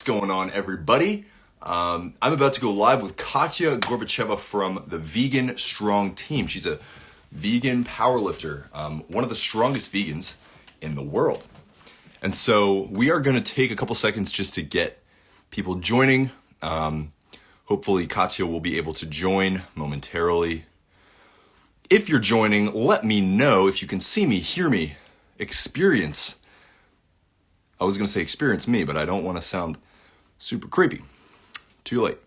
What's going on, everybody? I'm about to go live with Katya Gorbacheva from the Vegan Strong team. She's a vegan powerlifter, one of the strongest vegans in the world. And so we are going to take a couple seconds just to get people joining. Hopefully Katya will be able to join momentarily. If you're joining, let me know if you can see me, hear me, experience. I was going to say experience me, but I don't want to sound super creepy. Too late.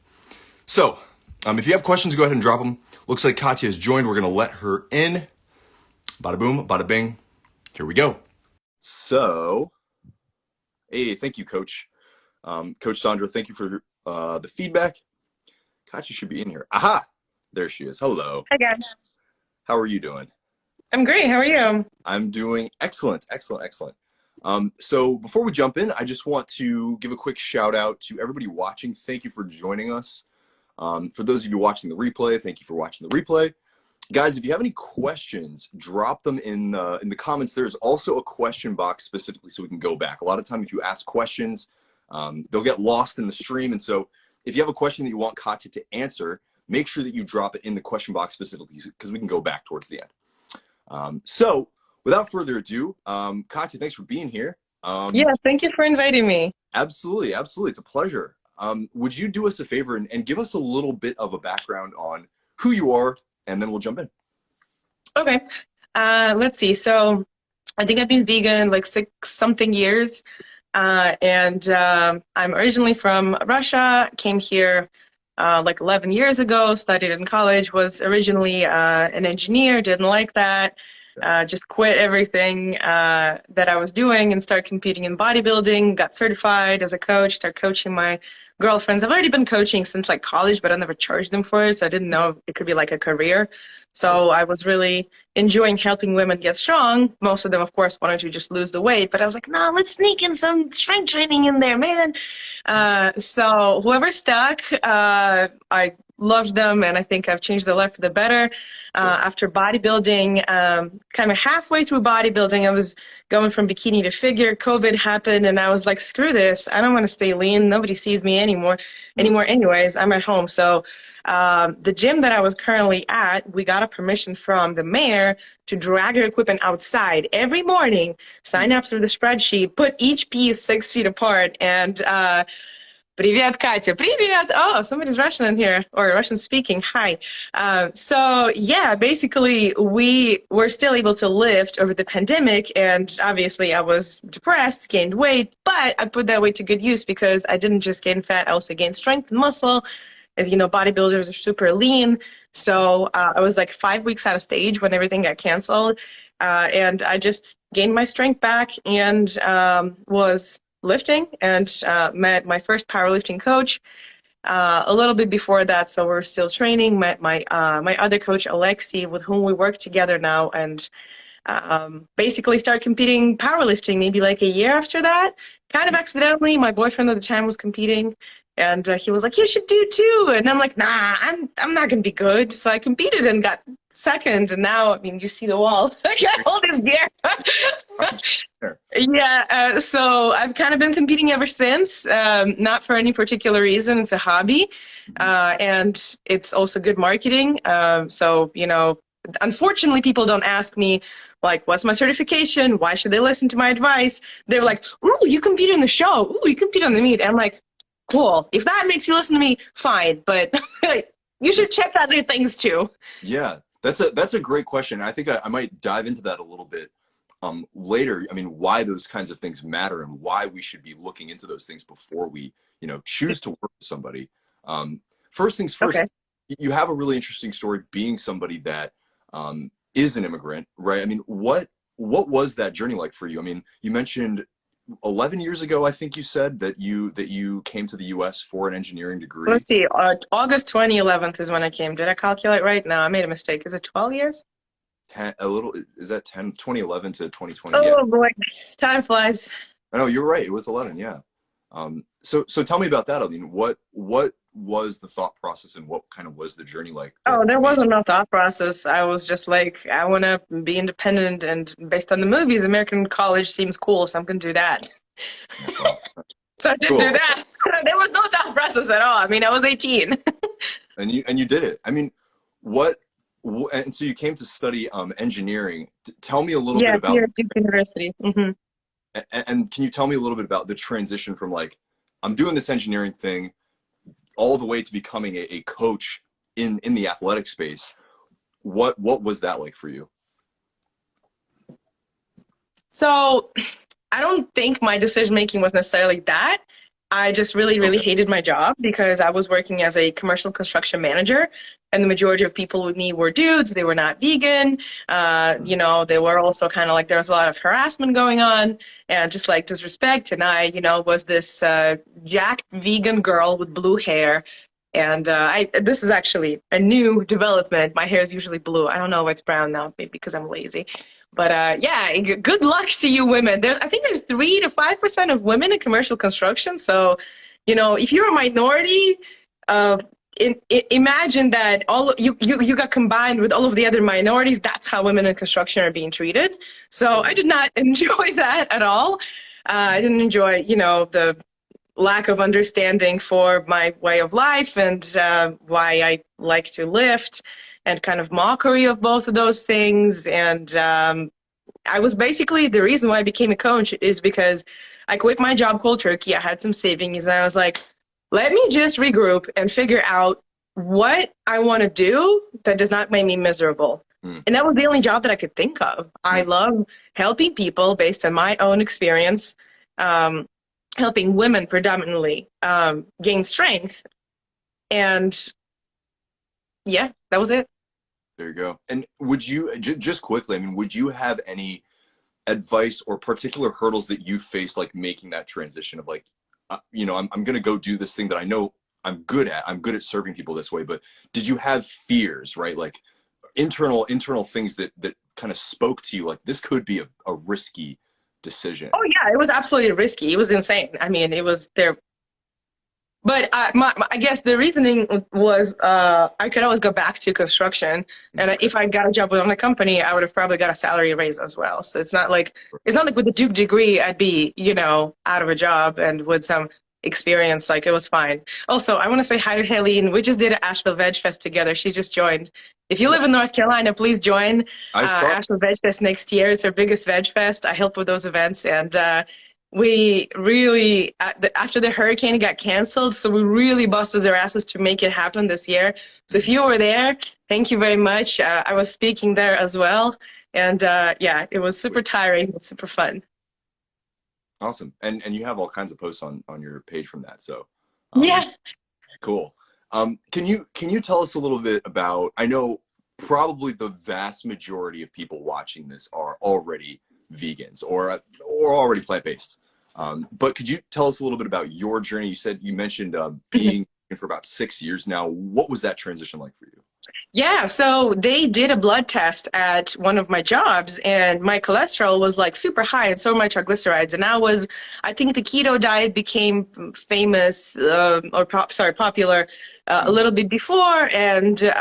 So, if you have questions, go ahead and drop them. Looks like Katya has joined. We're going to let her in. Bada boom, bada bing. Here we go. So, hey, thank you, Coach. Coach Sandra, thank you for the feedback. Katya should be in here. Aha! There she is. Hello. Hi, guys. How are you doing? I'm great. How are you? I'm doing excellent, excellent, excellent. So before we jump in, I just want to give a quick shout out to everybody watching. Thank you for joining us. For those of you watching the replay, thank you for watching the replay. Guys, if you have any questions, drop them in the comments. There's also a question box specifically so we can go back. A lot of time if you ask questions, they'll get lost in the stream. And so if you have a question that you want Katya to answer, make sure that you drop it in the question box specifically because we can go back towards the end. So without further ado, Katya, thanks for being here. Yeah, thank you for inviting me. Absolutely, absolutely. It's a pleasure. Would you do us a favor and give us a little bit of a background on who you are, and then we'll jump in. Okay. Let's see. So I think I've been vegan like 6-something years. And I'm originally from Russia, came here like 11 years ago, studied in college, was originally an engineer, didn't like that. Just quit everything that I was doing and started competing in bodybuilding, got certified as a coach, started coaching my girlfriends. I've already been coaching since like college, but I never charged them for it, so I didn't know it could be like a career. So I was really enjoying helping women get strong. Most of them, of course, wanted to just lose the weight, but I was like, no, let's sneak in some strength training in there, man. So whoever stuck, I loved them, and I think I've changed their life for the better. After bodybuilding, kind of halfway through bodybuilding, I was going from bikini to figure. COVID happened, and I was like, screw this. I don't want to stay lean. Nobody sees me anymore anyways. I'm at home. So the gym that I was currently at, we got a permission from the mayor to drag your equipment outside every morning, sign up through the spreadsheet, put each piece 6 feet apart, and Привет, Katya. Привет. Oh, somebody's Russian in here, or Russian speaking. Hi. So yeah, basically we were still able to lift over the pandemic, and obviously I was depressed, gained weight, but I put that weight to good use because I didn't just gain fat, I also gained strength and muscle. As you know, bodybuilders are super lean. So I was like 5 weeks out of stage when everything got canceled. And I just gained my strength back and was lifting and met my first powerlifting coach a little bit before that, so we're still training. Met my other coach Alexi, with whom we work together now, and basically started competing powerlifting maybe like a year after that, kind of accidentally. My boyfriend at the time was competing, and he was like, you should do too, and I'm like, nah, I'm not gonna be good. So I competed and got second, and now, I mean, you see the wall. I got all this gear. Yeah, so I've kind of been competing ever since, not for any particular reason. It's a hobby, and it's also good marketing. So, you know, unfortunately, people don't ask me, like, what's my certification? Why should they listen to my advice? They're like, ooh, you compete in the show. Ooh, you compete on the meet. And I'm like, cool. If that makes you listen to me, fine. But you should check other things too. Yeah, that's a great question. I think I might dive into that a little bit later. I mean, why those kinds of things matter and why we should be looking into those things before we, you know, choose to work with somebody. First things first, Okay. You have a really interesting story being somebody that is an immigrant, right? I mean, what was that journey like for you? I mean, you mentioned 11 years ago, I think you said that you came to the US for an engineering degree. Let's see. August 2011 is when I came. Did I calculate right? No, I made a mistake. Is it 12 years? 10, is that 2011 to 2020? Oh, Yeah. boy. Time flies. I know, you're right. It was 11. Yeah. So tell me about that. I mean, what was the thought process and what kind of was the journey like? Oh, there wasn't no thought process. I was just like, I want to be independent, and based on the movies, American college seems cool, so I'm going to do that. Well, So I did cool. do that. there was no thought process at all. I mean, I was 18. And you did it. I mean, what and so you came to study engineering. Tell me a little bit Yeah, about, here at Duke University. and can you tell me a little bit about the transition from like, I'm doing this engineering thing all the way to becoming a coach in the athletic space. What was that like for you? So I don't think my decision making was necessarily that. I just really, really Okay. hated my job because I was working as a commercial construction manager, and the majority of people with me were dudes. They were not vegan. You know, they were also kind of like there was a lot of harassment going on and just like disrespect. And I, you know, was this jacked vegan girl with blue hair. And this is actually a new development. My hair is usually blue. I don't know why it's brown now, maybe because I'm lazy. But yeah, good luck to you women. I think there's 3 to 5% of women in commercial construction. So, you know, if you're a minority, imagine that you got combined with all of the other minorities. That's how women in construction are being treated. So I did not enjoy that at all. I didn't enjoy, you know, the lack of understanding for my way of life and why I like to lift, and kind of mockery of both of those things. And I was basically, the reason why I became a coach is because I quit my job cold turkey. I had some savings and I was like, let me just regroup and figure out what I want to do that does not make me miserable. And that was the only job that I could think of. I love helping people based on my own experience, helping women predominantly gain strength. And yeah, that was it. There you go. And would you just quickly, I mean, would you have any advice or particular hurdles that you face, like making that transition of like, you know, I'm going to go do this thing that I know I'm good at. I'm good at serving people this way. But did you have fears, right? Like internal things that kind of spoke to you, like this could be a risky decision? Oh yeah, it was absolutely risky. It was insane. I mean, it was there. But I guess the reasoning was I could always go back to construction, and if I got a job with a company, I would have probably got a salary raise as well. So it's not like with a Duke degree I'd be, you know, out of a job, and with some experience, like it was fine. Also, I want to say hi to Helene. We just did an Asheville Veg Fest together. She just joined. If you live in North Carolina, please join Asheville Veg Fest next year. It's our biggest Veg Fest. I help with those events, and we really, after the hurricane got canceled, so we really busted our asses to make it happen this year. So if you were there, thank you very much. I was speaking there as well. And yeah, it was super tiring, but super fun. Awesome. And you have all kinds of posts on your page from that. So yeah. Cool. Can you tell us a little bit about, I know probably the vast majority of people watching this are already vegans or already plant-based. But could you tell us a little bit about your journey? You mentioned being for about 6 years now. What was that transition like for you? Yeah, so they did a blood test at one of my jobs, and my cholesterol was like super high, and so were my triglycerides. And I think the keto diet became famous popular a little bit before, and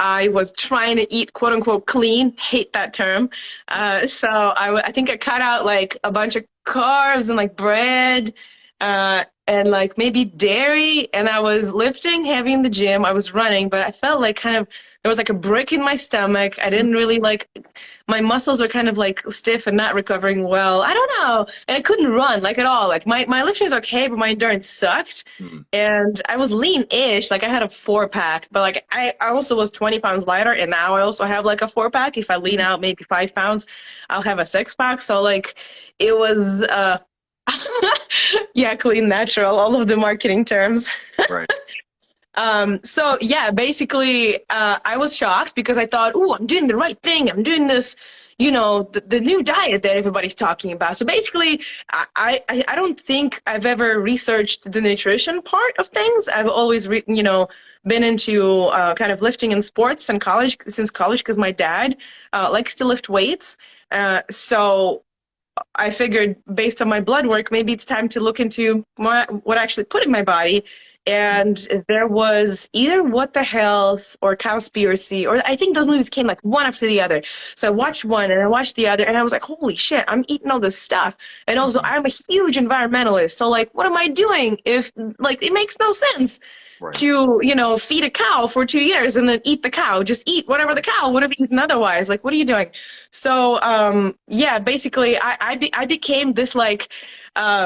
I was trying to eat quote unquote clean, hate that term. So I think I cut out like a bunch of carbs and like bread, and like maybe dairy, and I was lifting heavy in the gym. I was running, but I felt like kind of there was like a brick in my stomach. I didn't really like, my muscles were kind of like stiff and not recovering well. I don't know. And I couldn't run like at all. Like my lifting was okay, but my endurance sucked. And I was lean-ish. Like I had a 4-pack, but like I also was 20 pounds lighter, and now I also have like a 4-pack. If I lean out maybe 5 pounds, I'll have a 6-pack. So like it was yeah, clean, natural, all of the marketing terms. Right. So yeah, basically, I was shocked because I thought, oh, I'm doing the right thing. I'm doing this, you know, the new diet that everybody's talking about. So basically, I don't think I've ever researched the nutrition part of things. I've always, been into kind of lifting in sports and since college, because my dad likes to lift weights. So I figured based on my blood work, maybe it's time to look into what I actually put in my body. and there was either What the Health or Cowspiracy, or I think those movies came like one after the other. So I watched one and I watched the other, and I was like, holy shit, I'm eating all this stuff. And also, I'm a huge environmentalist. So, like, what am I doing if, like, it makes no sense Right. to, feed a cow for 2 years and then eat the cow. Just eat whatever the cow would have eaten otherwise. Like, what are you doing? So, yeah, basically, I became this, like,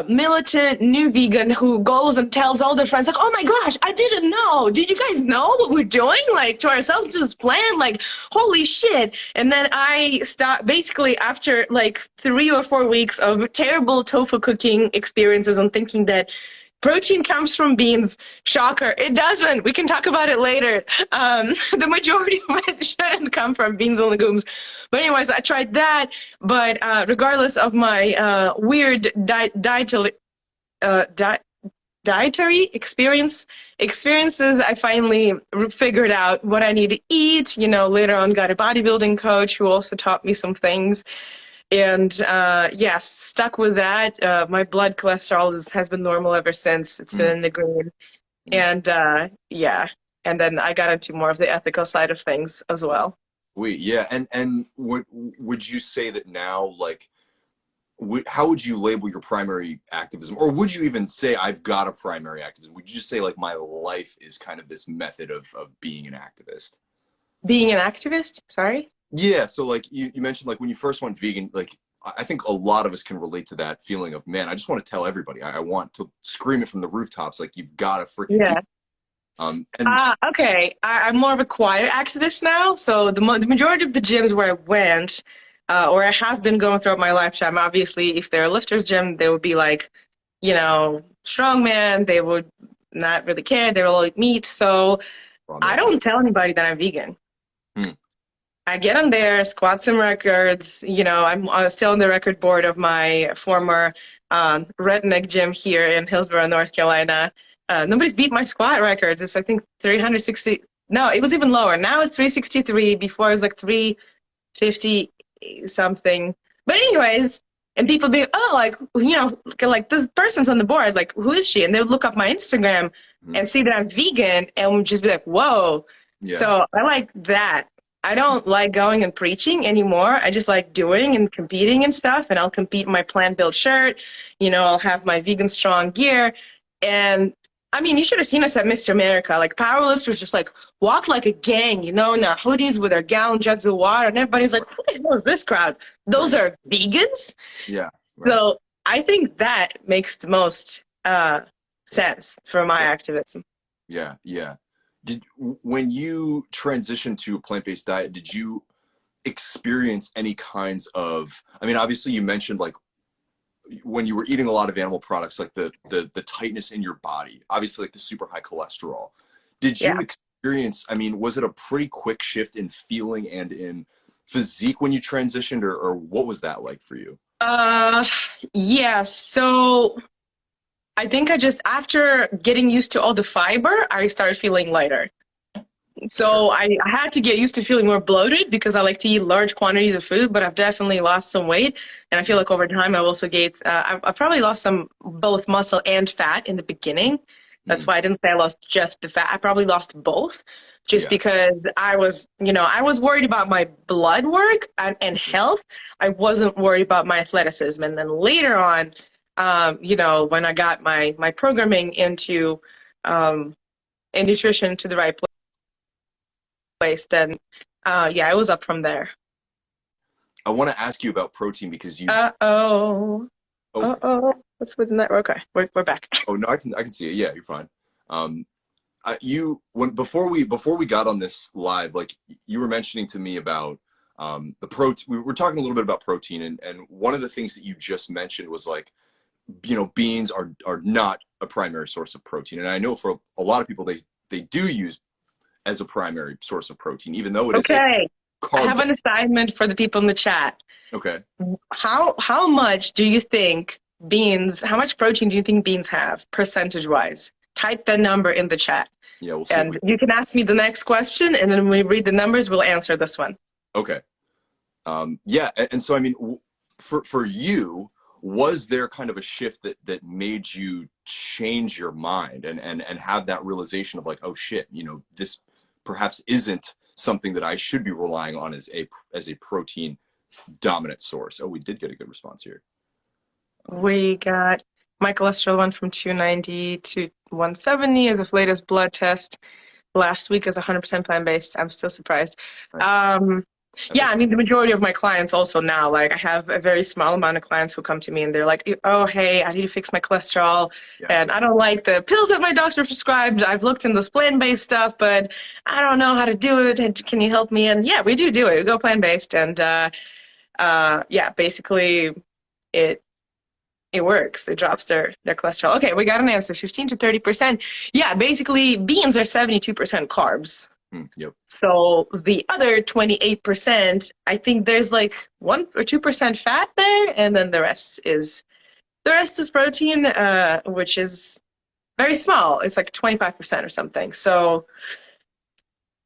militant new vegan who goes and tells all their friends, like, oh my gosh, I didn't know. Did you guys know what we're doing? Like, to ourselves, to this plan? Like, holy shit. And then I stopped, basically, after like 3 or 4 weeks of terrible tofu cooking experiences and thinking that protein comes from beans. Shocker. It doesn't. We can talk about it later. The majority of it shouldn't come from beans and legumes. But anyways, I tried that. But regardless of my weird dietary experiences, I finally figured out what I need to eat. Later on got a bodybuilding coach who also taught me some things. And yes, stuck with that. My blood cholesterol has been normal ever since. It's been in the green. And yeah, and then I got into more of the ethical side of things as well. Yeah. And would you say that now, like, how would you label your primary activism? Or would you even say I've got a primary activism? Would you just say like my life is kind of this method of being an activist? Being an activist? Sorry? Yeah, so like you mentioned, like when you first went vegan, like I think a lot of us can relate to that feeling of, man, I just want to tell everybody. I want to scream it from the rooftops, like you've got to freaking Yeah. Okay. I'm more of a quiet activist now. So the majority of the gyms where I went, or I have been going throughout my lifetime, obviously, if they're a lifters gym, they would be like, strongman. They would not really care. They will all eat meat. So I don't tell anybody that I'm vegan. I get on there, squat some records. I'm still on the record board of my former redneck gym here in Hillsborough, North Carolina. Nobody's beat my squat records. It's, I think, 360. No, it was even lower. Now it's 363. Before it was like 350 something. But anyways, and people be, oh, like this person's on the board. Like, who is she? And they would look up my Instagram and see that I'm vegan and would just be like, whoa. Yeah. So I like that. I don't like going and preaching anymore. I just like doing and competing and stuff. And I'll compete in my plant-built shirt. I'll have my vegan strong gear. And I mean, you should have seen us at Mr. America. Like, powerlifters just like walk like a gang, in our hoodies with our gallon jugs of water. And everybody's like, who the hell is this crowd? Those are vegans? Yeah. Right. So I think that makes the most sense for my activism. Yeah. Yeah. When you transitioned to a plant-based diet, did you experience any kinds of, I mean, obviously you mentioned like when you were eating a lot of animal products, like the tightness in your body, obviously like the super high cholesterol. Did you experience, I mean, was it a pretty quick shift in feeling and in physique when you transitioned, or what was that like for you? Yeah, so I think after getting used to all the fiber, I started feeling lighter. So I had to get used to feeling more bloated because I like to eat large quantities of food, but I've definitely lost some weight. And I feel like over time, I've also I probably lost some both muscle and fat in the beginning. That's why I didn't say I lost just the fat. I probably lost both just because I was worried about my blood work and health. I wasn't worried about my athleticism. And then later on, when I got my programming into in nutrition to the right place, then it was up from there. I want to ask you about protein because you what's within that? Okay, we're back. Oh no, I can see it. Yeah, you're fine. Before we got on this live, like you were mentioning to me about the protein. We were talking a little bit about protein, and one of the things that you just mentioned was like, beans are not a primary source of protein. And I know for a lot of people, they do use as a primary source of protein, even though it is I have an assignment for the people in the chat. Okay. How much do you think how much protein do you think beans have percentage-wise? Type the number in the chat. Yeah, we'll see. And you can ask me the next question, and then when we read the numbers, we'll answer this one. Okay. Yeah, and so I mean, for you, was there kind of a shift that made you change your mind and have that realization of like, oh shit, you know, this perhaps isn't something that I should be relying on as a protein dominant source? Oh, we did get a good response here. We got my cholesterol went from 290 to 170 as of latest blood test. Last week is 100% plant-based. I'm still surprised. Nice. Yeah, I mean, the majority of my clients also now, like I have a very small amount of clients who come to me and they're like, oh, hey, I need to fix my cholesterol. Yeah. And I don't like the pills that my doctor prescribed. I've looked in this plant-based stuff, but I don't know how to do it. And can you help me? And yeah, we do it. We go plant-based. And yeah, basically it works. It drops their cholesterol. Okay, we got an answer, 15 to 30%. Yeah, basically beans are 72% carbs. Yep. So the other 28%, I think there's like 1 or 2% fat there, and then the rest is protein, which is very small. It's like 25% or something. So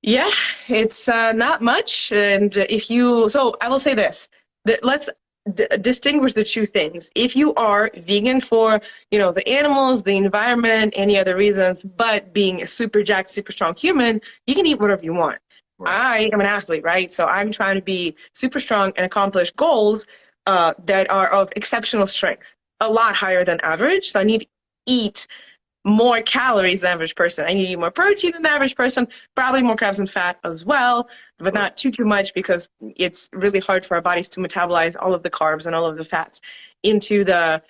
yeah, it's not much. And so I will say this, that let's distinguish the two things. If you are vegan for, you know, the animals, the environment, any other reasons, but being a super jacked, super strong human, you can eat whatever you want. Right. I am an athlete, right? So I'm trying to be super strong and accomplish goals that are of exceptional strength, a lot higher than average. So I need to eat more calories than the average person. I need to eat more protein than the average person, probably more carbs and fat as well, but not too much, because it's really hard for our bodies to metabolize all of the carbs and all of the fats into the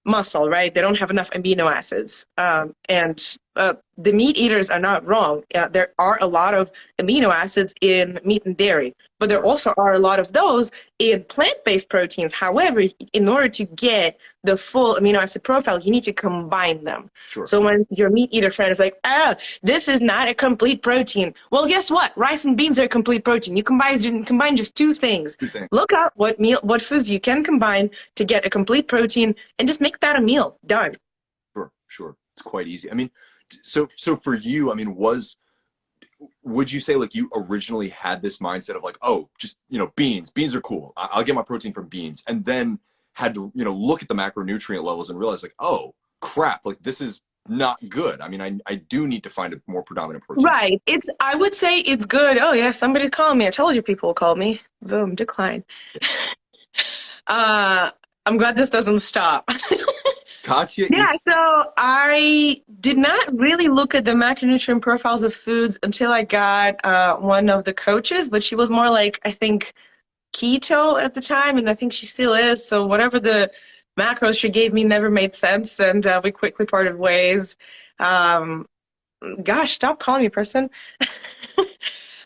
muscle, right? They don't have enough amino acids. And the meat eaters are not wrong. There are a lot of amino acids in meat and dairy, but there also are a lot of those in plant-based proteins. However, in order to get the full amino acid profile, you need to combine them. Sure. So when your meat eater friend is like, this is not a complete protein. Well, guess what? Rice and beans are a complete protein. You combine just two things. Look up what foods you can combine to get a complete protein and just make that a meal. Done. Sure. It's quite easy. I mean, so for you, I mean, would you say like you originally had this mindset of like, oh, just, you know, beans are cool. I'll get my protein from beans, and then had to, you know, look at the macronutrient levels and realize like, oh crap, like this is not good. I mean, I do need to find a more predominant protein. Right. I would say it's good. Oh yeah, somebody's calling me. I told you people will call me. Boom, decline. I'm glad this doesn't stop. Katya so I did not really look at the macronutrient profiles of foods until I got one of the coaches, but she was more like, I think, keto at the time, and I think she still is. So whatever the macros she gave me never made sense, and we quickly parted ways. Gosh, stop calling me, person.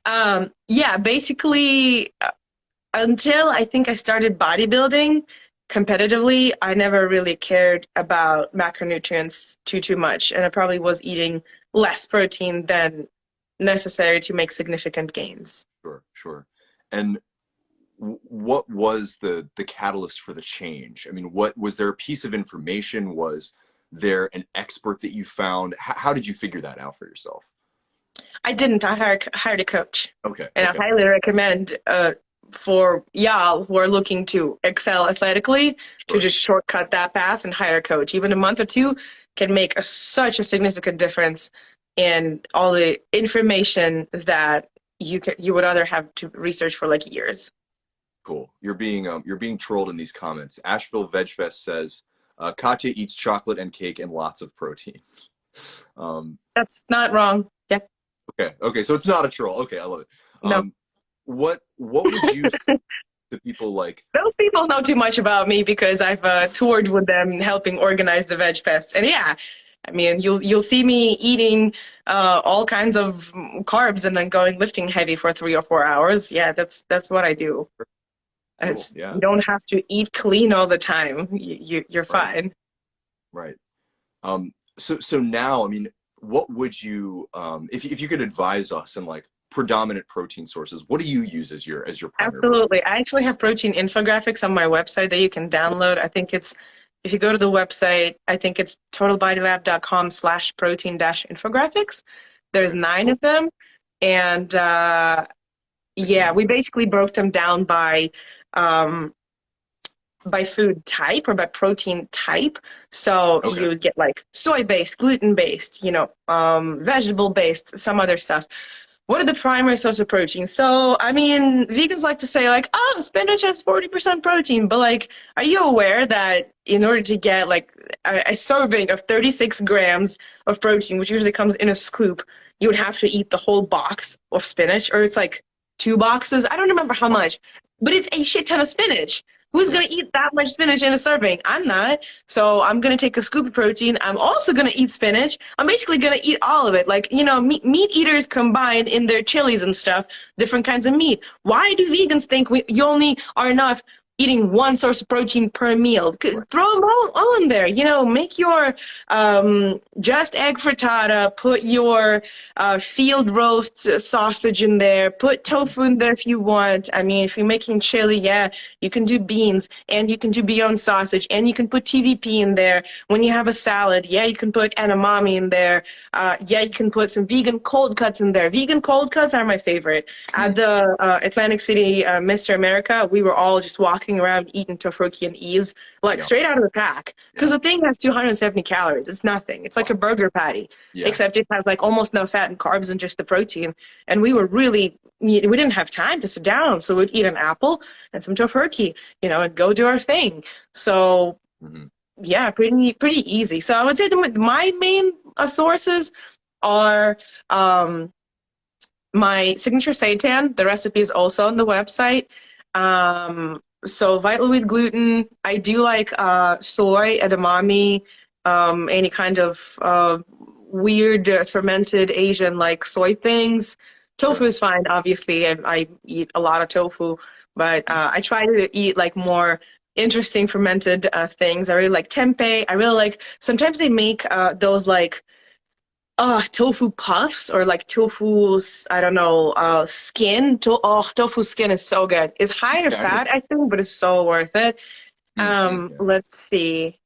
Yeah, basically, until I think I started bodybuilding competitively, I never really cared about macronutrients too much, and I probably was eating less protein than necessary to make significant gains. Sure. And what was the catalyst for the change? I mean, what was there a piece of information? Was there an expert that you found? How did you figure that out for yourself? I didn't. I hired a coach. Okay. And I highly recommend for y'all who are looking to excel athletically to just shortcut that path and hire a coach. Even a month or two can make such a significant difference in all the information that you would other have to research for like years. Cool. You're being trolled in these comments. Asheville VegFest says Katya eats chocolate and cake and lots of protein. That's not wrong. Yeah. Okay. So it's not a troll. Okay, I love it. No. What would you say to people like those people know too much about me because I've toured with them helping organize the Veg Fest. And yeah, I mean, you'll see me eating all kinds of carbs and then going lifting heavy for 3 or 4 hours. Yeah, that's what I do. Cool. Yeah. You don't have to eat clean all the time. You're fine. Right. So now, I mean, what would you, if you could advise us in like predominant protein sources, what do you use as your primary? Absolutely. I actually have protein infographics on my website that you can download. I think if you go to the website, I think it's totalbodylab.com/protein-infographics. There's 9 of them. And yeah, we basically broke them down by by food type or by protein type. So Okay. you would get like soy-based, gluten-based, vegetable-based, some other stuff. What are the primary source of protein? So, I mean, vegans like to say like, oh, spinach has 40% protein, but like, are you aware that in order to get like a serving of 36 grams of protein, which usually comes in a scoop, you would have to eat the whole box of spinach, or it's like 2 boxes. I don't remember how much, but it's a shit ton of spinach. Who's Yeah. going to eat that much spinach in a serving? I'm not. So I'm going to take a scoop of protein. I'm also going to eat spinach. I'm basically going to eat all of it. Like, meat eaters combine in their chilies and stuff, different kinds of meat. Why do vegans think you only are enough eating one source of protein per meal? Right. Throw them all in there. Make your just egg frittata, put your field roast sausage in there, put tofu in there if you want. I mean, if you're making chili, yeah, you can do beans, and you can do Beyond sausage, and you can put TVP in there. When you have a salad, yeah, you can put edamame in there. Yeah, you can put some vegan cold cuts in there. Vegan cold cuts are my favorite. At the Atlantic City Mr. America, we were all just walking around eating tofurkey and eaves, like Yeah. straight out of the pack. Because Yeah. the thing has 270 calories. It's nothing. It's like a burger patty, Yeah. except it has like almost no fat and carbs and just the protein. And we didn't have time to sit down, so we'd eat an apple and some tofurkey, and go do our thing. So Mhm. yeah, pretty easy. So I would say my main sources are my signature seitan. The recipe is also on the website. So Vital Wheat gluten. I do like soy, edamame, any kind of weird fermented Asian like soy things. Tofu Sure. is fine, obviously. I eat a lot of tofu, but I try to eat like more interesting fermented things. I really like tempeh. I really like, sometimes they make those like tofu puffs, or like tofu's, I don't know, skin. Tofu skin is so good. It's higher Yeah, fat, I think, but it's so worth it. yeah. Let's see.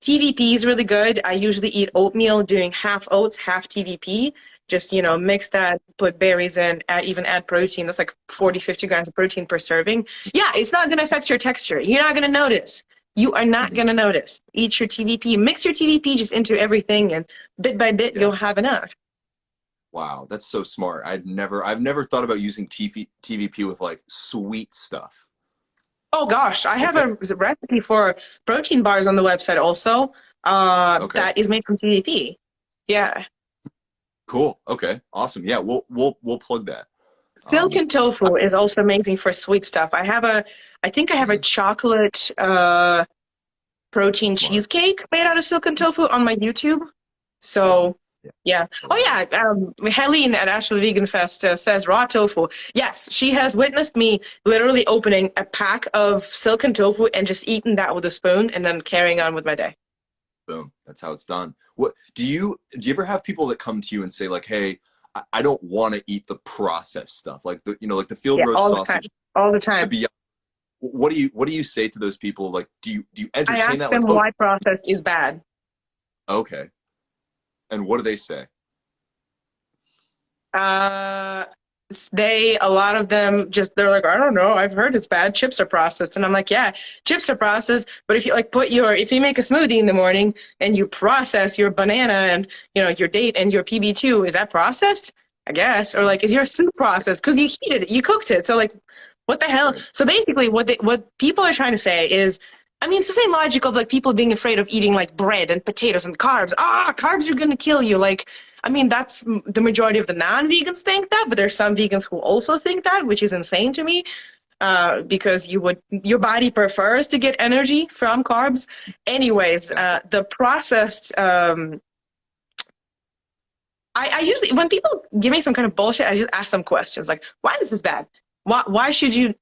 TVP is really good. I usually eat oatmeal, doing half oats, half TVP. Just, mix that, put berries in, add protein. That's like 40, 50 grams of protein per serving. Yeah, it's not going to affect your texture. You're not going to notice. You are not Mhm. going to notice. Eat your TVP, mix your TVP just into everything, and bit by bit, Yeah. you'll have enough. Wow, that's so smart. I've never thought about using TVP with like sweet stuff. Oh gosh, I have Okay. a recipe for protein bars on the website also, Okay. that is made from TVP. Yeah. Cool. Okay. Awesome. Yeah, we'll plug that. Silken I- tofu is also amazing for sweet stuff. I think I have a Mhm. chocolate protein Smart. cheesecake made out of silken tofu on my YouTube. So Yeah. yeah. Oh yeah. Helene at Asheville Vegan Fest says raw tofu. Yes, she has witnessed me literally opening a pack of silken tofu and just eating that with a spoon and then carrying on with my day. Boom. That's how it's done. What do you ever have people that come to you and say like, "Hey, I don't want to eat the processed stuff, like like the field Yeah, roast all the time. sausage." All the time. What do you say to those people? Like, do you I entertain ask that? them Like, oh, why processed is bad. okay. And what do they say? Uh, a lot of them they're like, I don't know, I've heard it's bad. Chips are processed. And I'm like, yeah, chips are processed. But if you like if you make a smoothie in the morning and you process your banana and, your date and your PB2, is that processed? I guess. Or like, is your soup processed? Because you heated it, you cooked it. So like, what the hell? Right. So basically what people are trying to say is, I mean, it's the same logic of like people being afraid of eating like bread and potatoes and carbs. Carbs are going to kill you. Like, I mean, that's the majority of the non-vegans think that, but there's some vegans who also think that, which is insane to me, because your body prefers to get energy from carbs. Anyways, the processed, I usually, when people give me some kind of bullshit, I just ask them questions like, why is this bad? Why should you,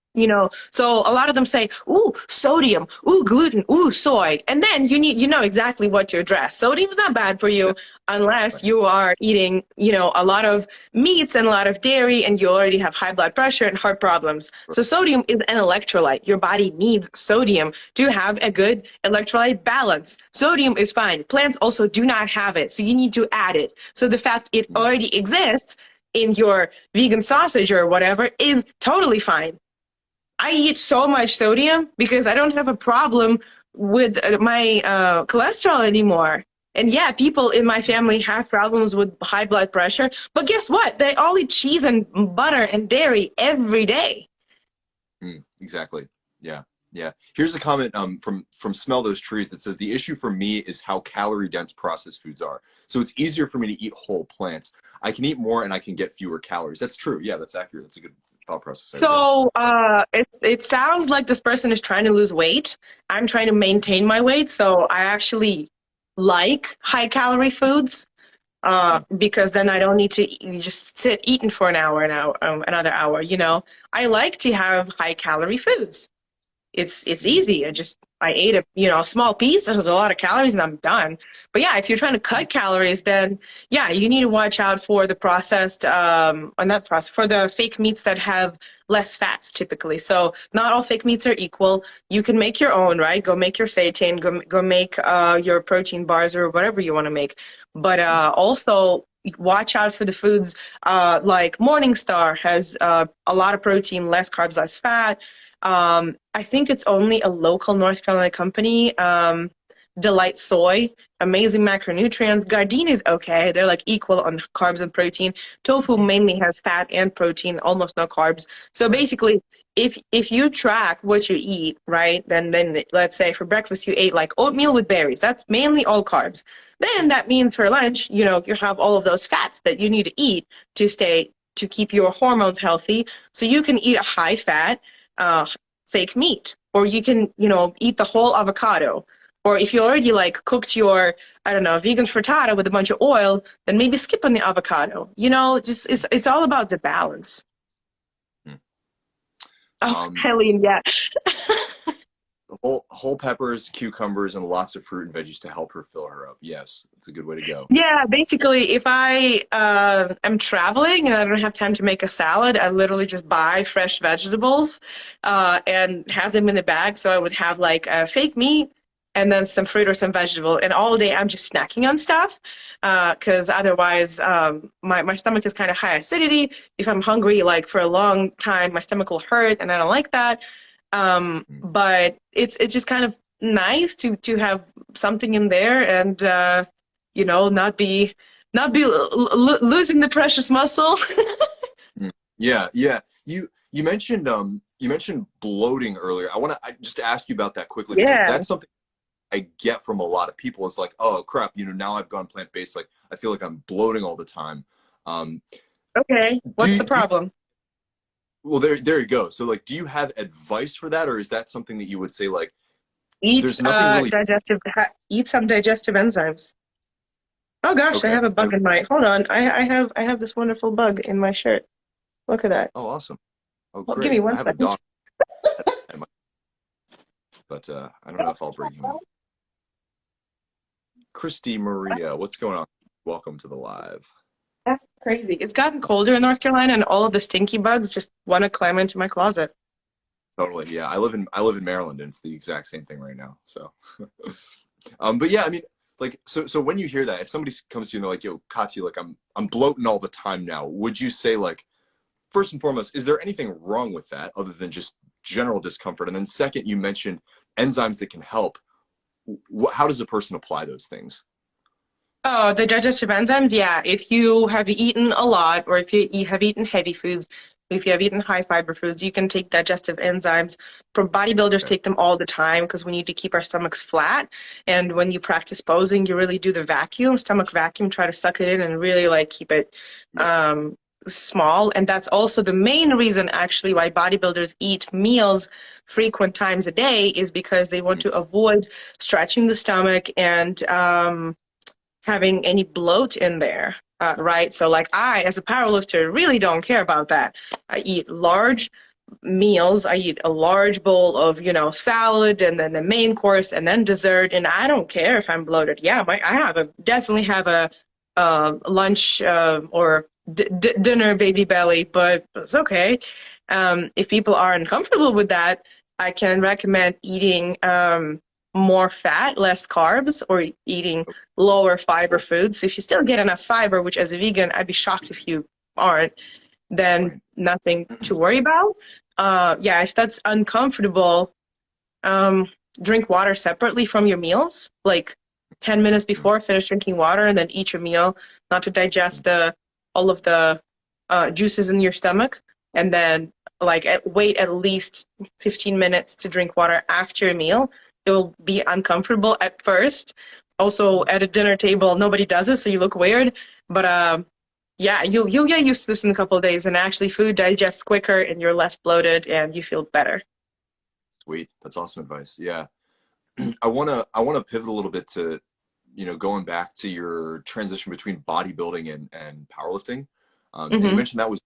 so a lot of them say, ooh, sodium, ooh, gluten, ooh, soy. And then you know exactly what to address. Sodium's not bad for you unless you are eating, a lot of meats and a lot of dairy and you already have high blood pressure and heart problems. So sodium is an electrolyte. Your body needs sodium to have a good electrolyte balance. Sodium is fine. Plants also do not have it. So you need to add it. So the fact it already exists in your vegan sausage or whatever is totally fine. I eat so much sodium because I don't have a problem with my cholesterol anymore. And yeah, people in my family have problems with high blood pressure, but guess what? They all eat cheese and butter and dairy every day. Exactly. Yeah. Yeah. Here's a comment from Smell Those Trees that says the issue for me is how calorie dense processed foods are. So it's easier for me to eat whole plants. I can eat more and I can get fewer calories. That's true. Yeah, that's accurate. That's a good thought process. I guess. So it sounds like this person is trying to lose weight. I'm trying to maintain my weight, so I actually like high calorie foods because then I don't need to just sit eating for an hour, another hour. You know, I like to have high calorie foods. It's easy. I ate a small piece. It has a lot of calories, and I'm done. But yeah, if you're trying to cut calories, then yeah, you need to watch out for the processed, or not processed, for the fake meats that have less fats typically. So not all fake meats are equal. You can make your own, right? Go make your seitan. Go make your protein bars or whatever you want to make. But also watch out for the foods like Morningstar has a lot of protein, less carbs, less fat. I think it's only a local North Carolina company. Delight Soy, amazing macronutrients. Gardein is okay. They're like equal on carbs and protein. Tofu mainly has fat and protein, almost no carbs. So Right. basically, if you track what you eat, right, then let's say for breakfast you ate like oatmeal with berries. That's mainly all carbs. Then that means for lunch, you have all of those fats that you need to eat to keep your hormones healthy. So you can eat a high fat uh, fake meat, or you can, eat the whole avocado. Or if you already like cooked your, I don't know, vegan frittata with a bunch of oil, then maybe skip on the avocado. Just it's all about the balance. Hmm. Oh, Um, Helene, yeah. whole peppers, cucumbers, and lots of fruit and veggies to help her fill her up. Yes, that's a good way to go. Yeah, basically, if I am traveling and I don't have time to make a salad, I literally just buy fresh vegetables and have them in the bag. So I would have like a fake meat and then some fruit or some vegetable. And all day I'm just snacking on stuff because otherwise my stomach is kind of high acidity. If I'm hungry like for a long time, my stomach will hurt and I don't like that. Hmm. But it's just kind of nice to have something in there and not be losing the precious muscle. Mm. Yeah, yeah. You mentioned bloating earlier. I want to just ask you about that quickly because Yeah. that's something I get from a lot of people. It's like, oh crap, now I've gone plant-based. Like I feel like I'm bloating all the time. Um, Okay. do What's you, the do you, problem? well, there you go. So like, do you have advice for that, or is that something that you would say like, Eat there's nothing really eat some digestive enzymes. Oh gosh, I okay? have a bug in my. Hold on. I have this wonderful bug in my shirt. Look at that. Oh, awesome. Oh, Well, give me great. I one have a second. dog, but I don't know if I'll bring him in. Christy Maria, what's going on? Welcome to the live. That's crazy. It's gotten colder in North Carolina, and all of the stinky bugs just want to climb into my closet. Totally. Yeah. I live in Maryland and it's the exact same thing right now. So but yeah, I mean, like so when you hear that, if somebody comes to you and they're like, yo, Katya, like I'm bloating all the time now, would you say like first and foremost, is there anything wrong with that other than just general discomfort? And then second, you mentioned enzymes that can help. How does a person apply those things? Oh, the digestive enzymes, yeah. If you have eaten a lot, or if you have eaten heavy foods, if you have eaten high fiber foods, you can take digestive enzymes. From bodybuilders Okay. take them all the time because we need to keep our stomachs flat. And when you practice posing, you really do the vacuum, stomach vacuum, try to suck it in and really like keep it Yep. um, small. And that's also the main reason actually why bodybuilders eat meals frequent times a day is because they want Mhm. to avoid stretching the stomach and having any bloat in there, right? So, like, I, as a powerlifter, really don't care about that. I eat large meals. I eat a large bowl of, salad and then the main course and then dessert. And I don't care if I'm bloated. Yeah, definitely have a lunch or dinner baby belly, but it's okay. If people are uncomfortable with that, I can recommend eating more fat, less carbs, or eating lower fiber foods. So if you still get enough fiber, which as a vegan, I'd be shocked if you aren't, then Right. nothing to worry about. yeah, if that's uncomfortable, um, drink water separately from your meals, like 10 minutes before, finish drinking water and then eat your meal, not to digest all of the juices in your stomach. And then wait at least 15 minutes to drink water after your meal. It will be uncomfortable at first. Also, at a dinner table, nobody does it, so you look weird. But yeah, you'll get used to this in a couple of days, and actually, food digests quicker, and you're less bloated, and you feel better. Sweet. That's awesome advice. Yeah. I wanna pivot a little bit to, going back to your transition between bodybuilding and powerlifting. And you Hmm. mentioned that was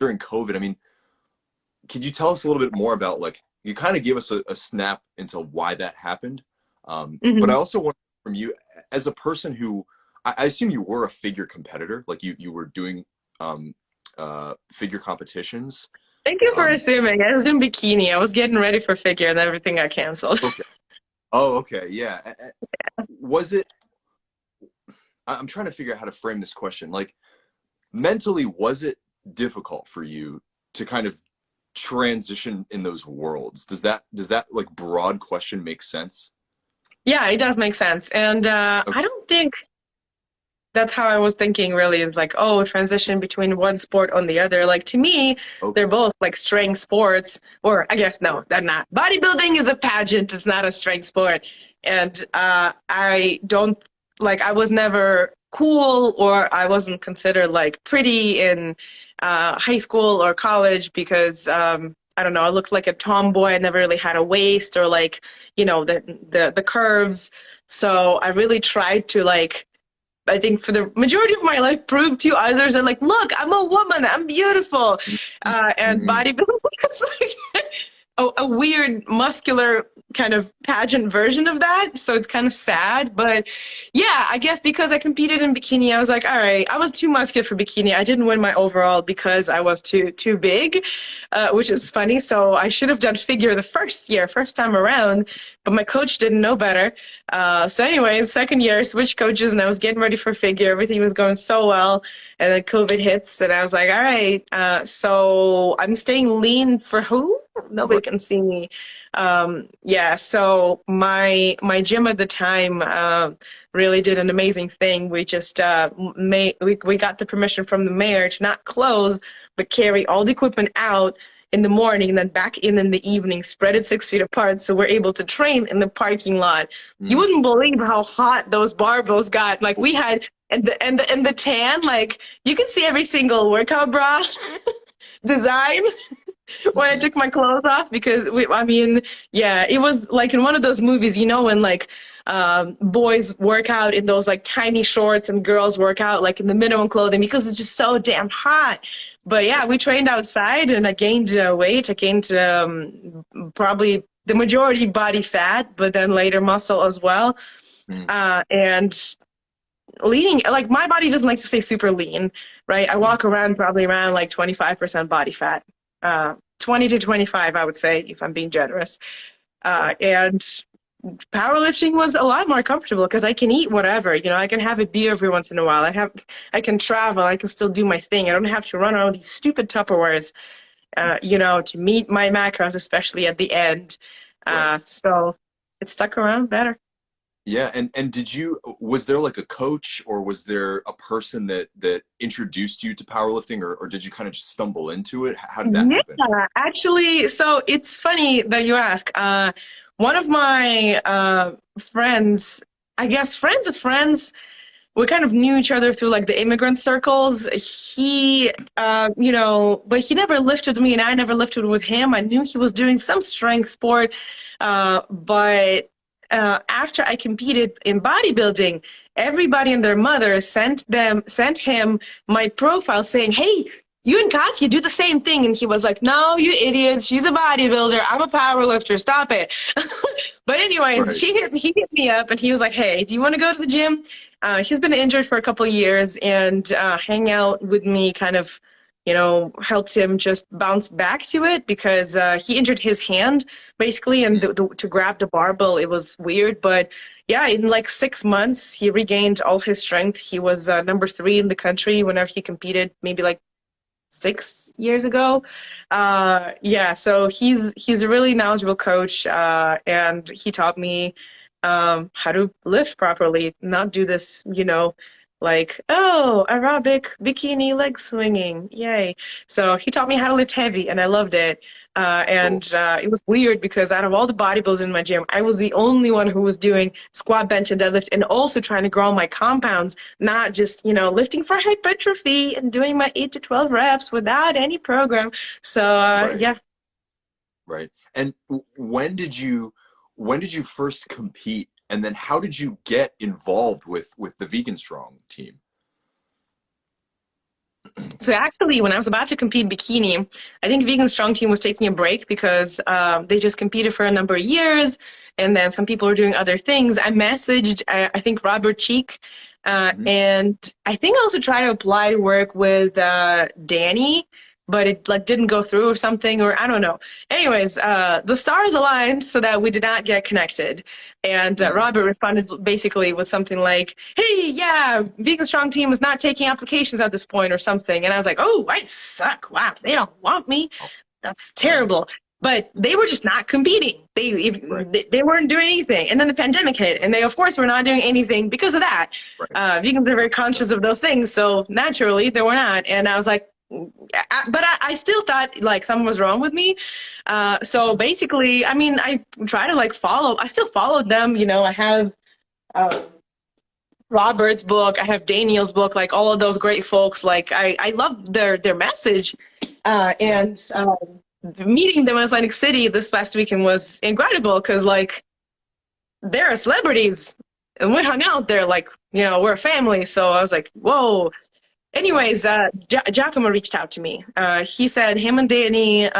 during COVID. I mean, could you tell us a little bit more about, like, you kind of gave us a snap into why that happened. But I Hmm. also want from you, as a person who, I assume you were a figure competitor, like you were doing um, figure competitions. Thank you for Um, assuming. I was in bikini. I was getting ready for figure, and everything got canceled. okay. Oh, okay. Yeah. Was it, I'm trying to figure out how to frame this question. Like, mentally, was it difficult for you to kind of transition in those worlds? Does that like broad question make sense? Yeah, it does make sense. And I Okay. don't think that's how I was thinking really. It's like, oh, transition between one sport on the other. Like to me, Okay. they're both like strength sports, or I guess Right. no, they're not. Bodybuilding is a pageant, it's not a strength sport. And I don't like I was never cool or I wasn't considered like pretty in high school or college because I don't know, I looked like a tomboy. I never really had a waist or like, the curves. So I really tried to like I think for the majority of my life, prove to others that like, look, I'm a woman, I'm beautiful, and Mm-hmm. bodybuilding is like a weird muscular kind of pageant version of that. So it's kind of sad, but yeah, I guess because I competed in bikini, I was like, all right, I was too muscular for bikini. I didn't win my overall because I was too big, which is funny. So I should have done figure the first year, first time around, but my coach didn't know better. So anyways, second year, switched coaches and I was getting ready for figure. Everything was going so well. And then COVID hits and I was like, all right, so I'm staying lean for who? Nobody Right. can see me. Yeah, so my gym at the time really did an amazing thing. We just we got the permission from the mayor to not close, but carry all the equipment out in the morning and then back in the evening, spread it 6 feet apart, so we're able to train in the parking lot. You Mm. wouldn't believe how hot those barbells got. Like we had and the tan, like you could see every single workout bra design when I Mhm. took my clothes off because I mean, yeah, it was like in one of those movies, when like boys work out in those like tiny shorts and girls work out like in the minimum clothing because it's just so damn hot. But yeah, we trained outside and I gained weight. I gained probably the majority body fat, but then later muscle as well. Mm. And lean, like my body doesn't like to stay super lean, right? I Mm. walk around probably around like 25% body fat, 20 to 25, I would say, if I'm being generous. Right. And powerlifting was a lot more comfortable because I can eat whatever, I can have a beer every once in a while. I can travel, I can still do my thing. I don't have to run around these stupid Tupperwares, to meet my macros, especially at the end. Right. So it stuck around better. Yeah. And was there like a coach, or was there a person that introduced you to powerlifting, or did you kind of just stumble into it? How did that happen? Yeah, actually, so it's funny that you ask. One of my friends, I guess friends of friends, we kind of knew each other through like the immigrant circles. But he never lifted me and I never lifted with him. I knew he was doing some strength sport. But after I competed in bodybuilding, everybody and their mother sent him my profile saying, "Hey, you and Katya do the same thing." And he was like, "No, you idiots. She's a bodybuilder. I'm a power lifter. Stop it." But anyways, Right. he hit me up and he was like, "Hey, do you want to go to the gym?" He's been injured for a couple of years and hang out with me kind of, helped him just bounce back to it because he injured his hand basically. And Mm. to grab the barbell, it was weird. But yeah, in like 6 months, he regained all his strength. He was number 3 in the country whenever he competed, maybe like 6 years ago. Yeah, so he's a really knowledgeable coach, and he taught me how to lift properly, not do this, like, oh, aerobic bikini leg swinging, yay. So he taught me how to lift heavy, and I loved it. Cool. And it was weird because out of all the bodybuilders in my gym, I was the only one who was doing squat, bench, and deadlift, and also trying to grow my compounds, not just, lifting for hypertrophy and doing my 8 to 12 reps without any program. So, Right. yeah. Right. And when did you first compete? And then how did you get involved with the Vegan Strong team? So actually, when I was about to compete bikini, I think Vegan Strong Team was taking a break because they just competed for a number of years, and then some people were doing other things. I messaged, I think Robert Cheek, Mhm. and I think I also tried to apply to work with Danny, but it like didn't go through or something, or I don't know. Anyways, the stars aligned so that we did not get connected. And Mm. Robert responded basically with something like, "Hey, yeah, Vegan Strong Team is not taking applications at this point," or something. And I was like, "Oh, I suck. Wow, they don't want me. Oh, That's right. terrible." But they were just not competing. Right. They weren't doing anything. And then the pandemic hit, and they of course were not doing anything because of that. Right. Vegans are very Yep. conscious of those things, so naturally they were not. And I was like, but I still thought like something was wrong with me. So basically, I mean, I try to like follow. I still followed them. I have uh, Robert's book. I have Daniel's book. Like all of those great folks. Like I love their message. Yeah. And meeting them in Atlantic City this past weekend was incredible because like they're celebrities. And we hung out there like, we're a family. So I was like, whoa. Wow. Anyways, Giacomo reached out to me. He said him and Danny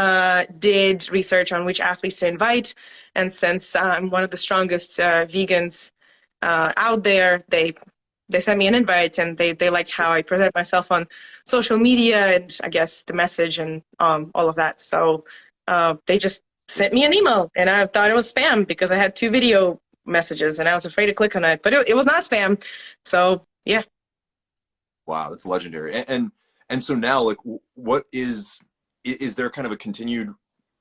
did research on which athletes to invite, and since I'm one of the strongest vegans out there, they sent me an invite, and they liked how I present myself on social media and I guess the message and all of that. So they just sent me an email, and I thought it was spam because I had two video messages, and I was afraid to click on it, but it was not spam. So yeah. Wow, that's legendary. And so now, like, what is there kind of a continued?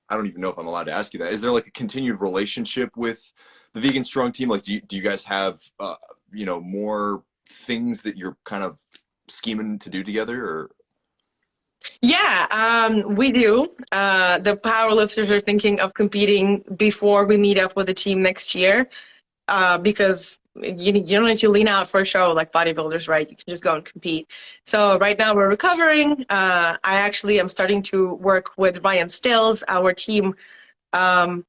I don't even know if I'm allowed to ask you that. Is there like a continued relationship with the Vegan Strong team? Like, do you guys have more things that you're kind of scheming to do together? Or Yeah, we do. The powerlifters are thinking of competing before we meet up with the team next year, because you don't need to lean out for a show like bodybuilders, right? You can just go and compete. So right now we're recovering. I actually am starting to work with Ryan Stills, our team um,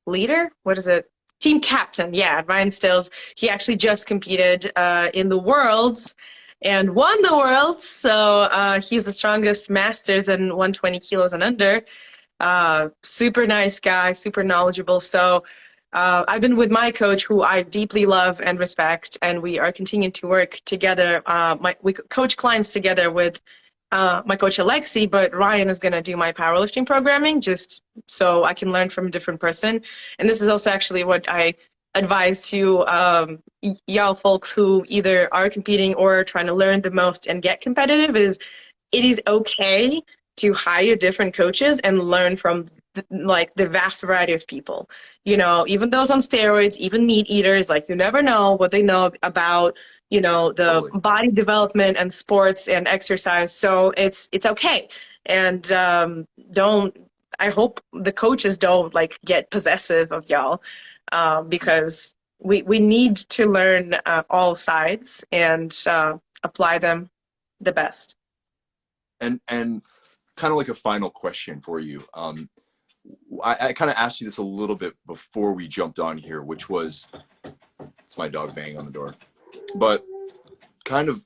leader. What is it? Team captain. Yeah, Ryan Stills. He actually just competed in the Worlds and won the Worlds. So he's the strongest masters in 120 kilos and under. Super nice guy, super knowledgeable. So I've been with my coach, who I deeply love and respect, and we are continuing to work together. We coach clients together with my coach Alexi, but Ryan is going to do my powerlifting programming just so I can learn from a different person. And this is also actually what I advise to y'all folks who either are competing or trying to learn the most and get competitive is it is okay to hire different coaches and learn from like the vast variety of people. Even those on steroids, even meat eaters, like you never know what they know about, the totally. body development and sports and exercise. So it's okay. And don't I hope the coaches don't like get possessive of y'all, because we need to learn all sides and apply them the best. And kind of like a final question for you. I kind of asked you this a little bit before we jumped on here, which was it's my dog banging on the door. But kind of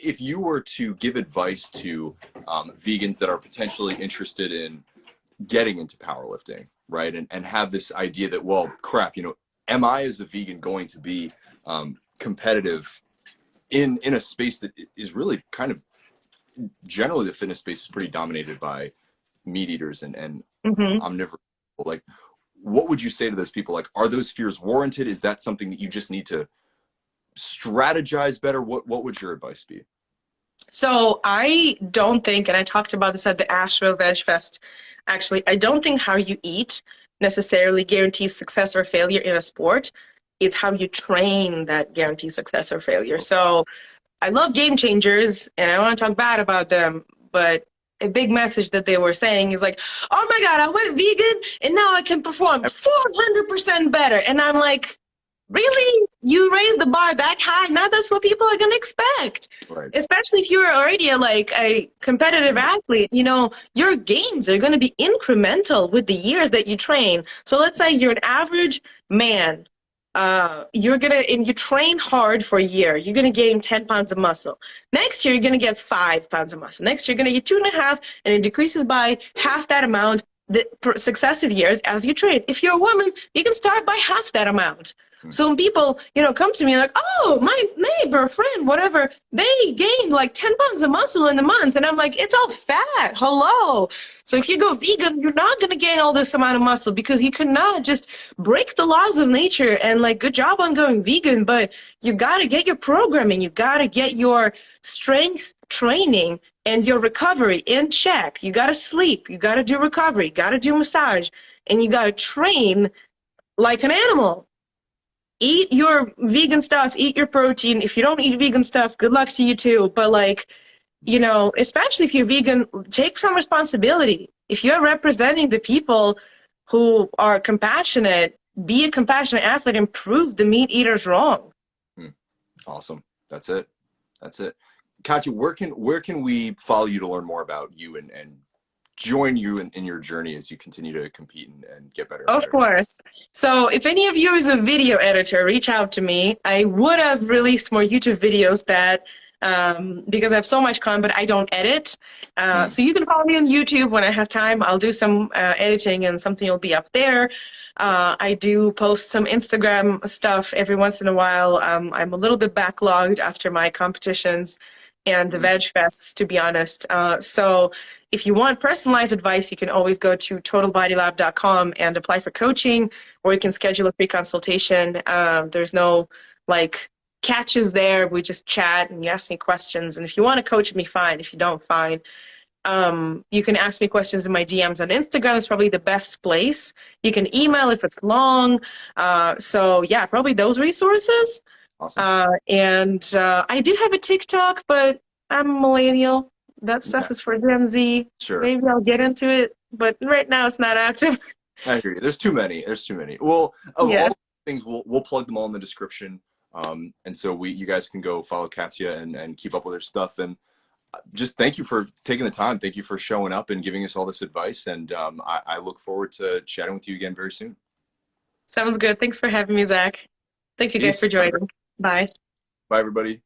if you were to give advice to vegans that are potentially interested in getting into powerlifting, right? And have this idea that, well, crap, am I as a vegan going to be competitive in a space that is really kind of generally the fitness space is pretty dominated by meat eaters and Hmm. omnivorous people. Like, what would you say to those people? Like, are those fears warranted? Is that something that you just need to strategize better? What would your advice be? So I don't think, and I talked about this at the Asheville Veg Fest, actually, I don't think how you eat necessarily guarantees success or failure in a sport. It's how you train that guarantees success or failure. So I love Game Changers and I want to talk bad about them, but a big message that they were saying is like, oh my God, I went vegan and now I can perform 400% better. And I'm like, really? You raise the bar that high? Now that's what people are going to expect. Right. Especially if you're already a competitive athlete, your gains are going to be incremental with the years that you train. So let's say you're an average man. And you train hard for a year. You're going to gain 10 pounds of muscle. Next year, you're going to get 5 pounds of muscle. Next year, you're going to get 2.5, and it decreases by half that amount the successive years as you train. If you're a woman, you can start by half that amount. So when people, come to me like, oh, my neighbor, friend, whatever, they gained like 10 pounds of muscle in a month. And I'm like, it's all fat. Hello. So if you go vegan, you're not going to gain all this amount of muscle because you cannot just break the laws of nature and like, good job on going vegan, but you got to get your programming. You got to get your strength training and your recovery in check. You got to sleep. You got to do recovery. You got to do massage, and you got to train like an animal. Eat your vegan stuff, eat your protein. If you don't eat vegan stuff, good luck to you too. But especially if you're vegan, take some responsibility. If you're representing the people who are compassionate, be a compassionate athlete and prove the meat eaters wrong. Awesome. That's it. Katya, where can we follow you to learn more about you and join you in your journey as you continue to compete and get better? Of course. So if any of you is a video editor, reach out to me. I would have released more YouTube videos because I have so much content, but I don't edit. So you can follow me on YouTube when I have time. I'll do some editing and something will be up there. I do post some Instagram stuff every once in a while. I'm a little bit backlogged after my competitions and the Veg Fests, to be honest. So if you want personalized advice, you can always go to TotalBodyLab.com and apply for coaching, or you can schedule a free consultation. There's no catches there. We just chat and you ask me questions. And if you want to coach me, fine. If you don't, fine. You can ask me questions in my DMs on Instagram. That's probably the best place. You can email if it's long. So yeah, probably those resources. Awesome. And I did have a TikTok, but I'm a millennial. That stuff is for Gen Z. Sure. Maybe I'll get into it, but right now it's not active. I agree. There's too many. Well, all the things, we'll plug them all in the description. And so you guys can go follow Katya and keep up with her stuff. And just thank you for taking the time. Thank you for showing up and giving us all this advice. And I look forward to chatting with you again very soon. Sounds good. Thanks for having me, Zach. Thank you guys for joining. Bye. Bye, everybody.